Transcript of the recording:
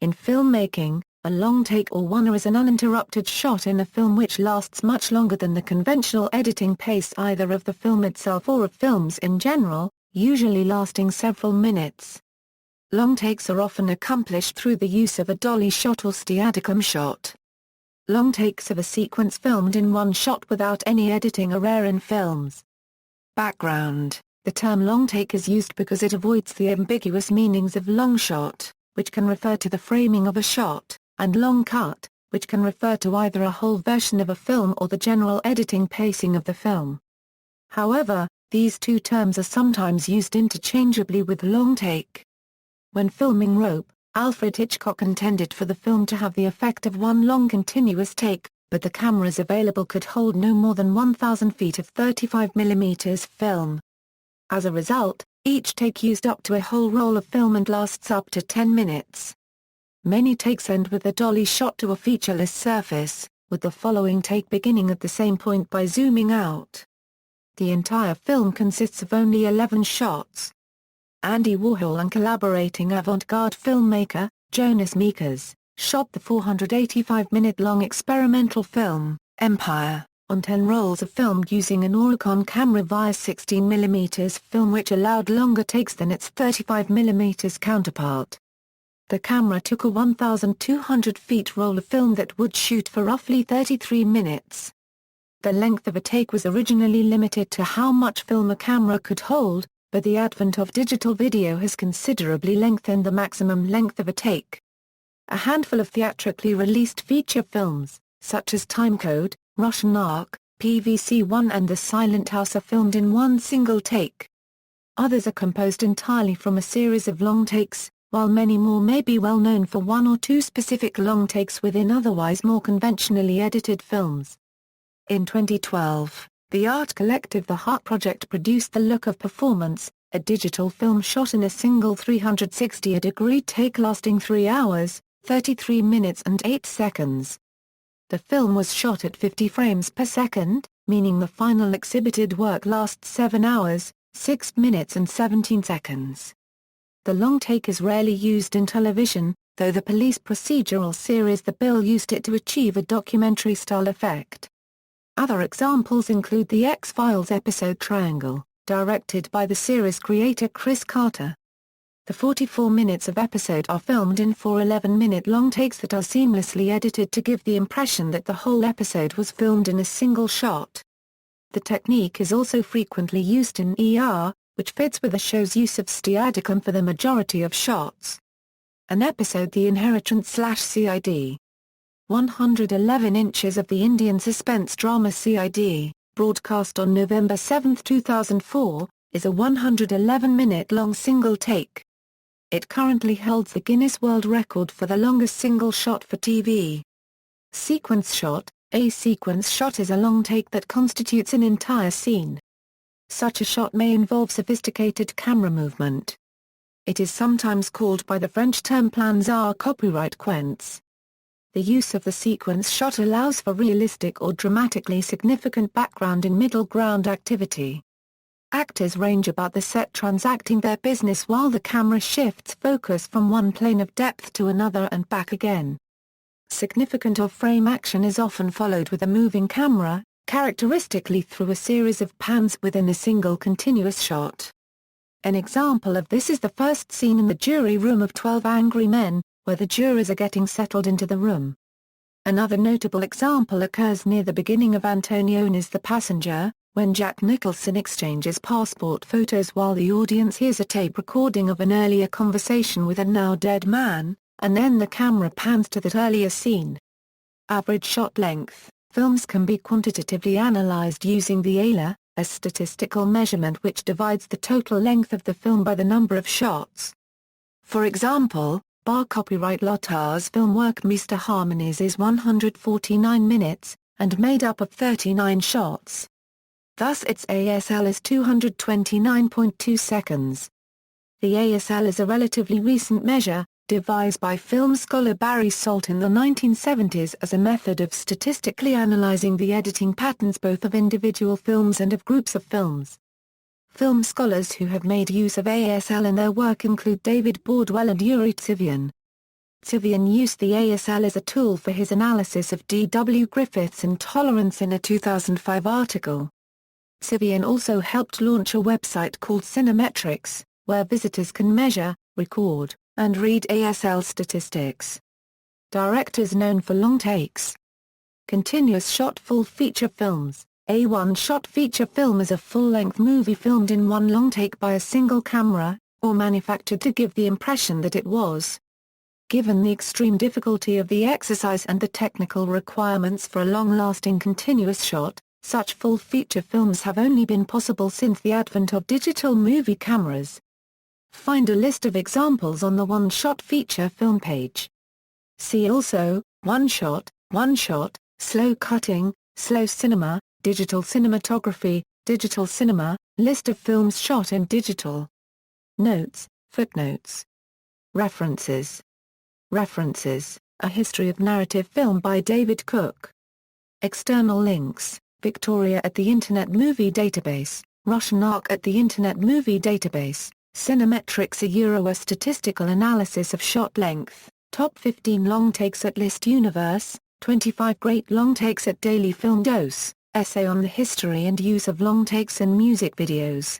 In filmmaking, a long take or oner is an uninterrupted shot in a film which lasts much longer than the conventional editing pace either of the film itself or of films in general, usually lasting several minutes. Long takes are often accomplished through the use of a dolly shot or Steadicam shot. Long takes of a sequence filmed in one shot without any editing are rare in films. Background: the term long take is used because it avoids the ambiguous meanings of long shot, which can refer to the framing of a shot, and long cut, which can refer to either a whole version of a film or the general editing pacing of the film. However, these two terms are sometimes used interchangeably with long take. When filming Rope, Alfred Hitchcock intended for the film to have the effect of one long continuous take, but the cameras available could hold no more than 1,000 feet of 35mm film. As a result, each take used up to a whole roll of film and lasts up to 10 minutes. Many takes end with a dolly shot to a featureless surface, with the following take beginning at the same point by zooming out. The entire film consists of only 11 shots. Andy Warhol and collaborating avant-garde filmmaker, Jonas Mekas, shot the 485-minute-long experimental film, Empire, on 10 rolls of film using an Oricon camera via 16mm film which allowed longer takes than its 35mm counterpart. The camera took a 1,200 feet roll of film that would shoot for roughly 33 minutes. The length of a take was originally limited to how much film a camera could hold, but the advent of digital video has considerably lengthened the maximum length of a take. A handful of theatrically released feature films, such as Timecode, Russian Ark, PVC-1 and The Silent House are filmed in one single take. Others are composed entirely from a series of long takes, while many more may be well known for one or two specific long takes within otherwise more conventionally edited films. In 2012, the art collective The Heart Project produced The Look of Performance, a digital film shot in a single 360-degree take lasting 3 hours, 33 minutes and 8 seconds. The film was shot at 50 frames per second, meaning the final exhibited work lasts 7 hours, 6 minutes and 17 seconds. The long take is rarely used in television, though the police procedural series The Bill used it to achieve a documentary-style effect. Other examples include the X-Files episode Triangle, directed by the series creator Chris Carter. The 44 minutes of episode are filmed in 4 11-minute long takes that are seamlessly edited to give the impression that the whole episode was filmed in a single shot. The technique is also frequently used in ER, which fits with the show's use of Steadicam for the majority of shots. An episode The Inheritance/CID. 111 Inches of the Indian suspense drama CID, broadcast on November 7, 2004, is a 111-minute-long single take. It currently holds the Guinness World Record for the longest single shot for TV. Sequence shot. A sequence shot is a long take that constitutes an entire scene. Such a shot may involve sophisticated camera movement. It is sometimes called by the French term plans à copyright quintes. The use of the sequence shot allows for realistic or dramatically significant background and middle-ground activity. Actors range about the set transacting their business while the camera shifts focus from one plane of depth to another and back again. Significant off-frame action is often followed with a moving camera, characteristically through a series of pans within a single continuous shot. An example of this is the first scene in the jury room of 12 Angry Men, where the jurors are getting settled into the room. Another notable example occurs near the beginning of Antonio's The Passenger, when Jack Nicholson exchanges passport photos while the audience hears a tape recording of an earlier conversation with a now-dead man, and then the camera pans to that earlier scene. Average shot length. Films can be quantitatively analyzed using the ALA, a statistical measurement which divides the total length of the film by the number of shots. For example, Bar copyright Lotar's film work Mr. Harmonies is 149 minutes, and made up of 39 shots. Thus its ASL is 229.2 seconds. The ASL is a relatively recent measure, devised by film scholar Barry Salt in the 1970s as a method of statistically analyzing the editing patterns both of individual films and of groups of films. Film scholars who have made use of ASL in their work include David Bordwell and Yuri Tsivian. Civian used the ASL as a tool for his analysis of D.W. Griffith's intolerance in a 2005 article. Civian also helped launch a website called Cinemetrics, where visitors can measure, record, and read ASL statistics. Directors known for long takes. Continuous shot full feature films. A one-shot feature film is a full-length movie filmed in one long take by a single camera, or manufactured to give the impression that it was. Given the extreme difficulty of the exercise and the technical requirements for a long-lasting continuous shot, such full feature films have only been possible since the advent of digital movie cameras. Find a list of examples on the one-shot feature film page. See also, one-shot, slow cutting, slow cinema, digital cinematography, digital cinema, list of films shot in digital. Notes, footnotes. References. A History of Narrative Film by David Cook. External links, Victoria at the Internet Movie Database, Russian ARC at the Internet Movie Database, Cinemetrics a statistical analysis of shot length, top 15 long takes at List Universe, 25 great long takes at Daily Film Dose, essay on the history and use of long takes in music videos.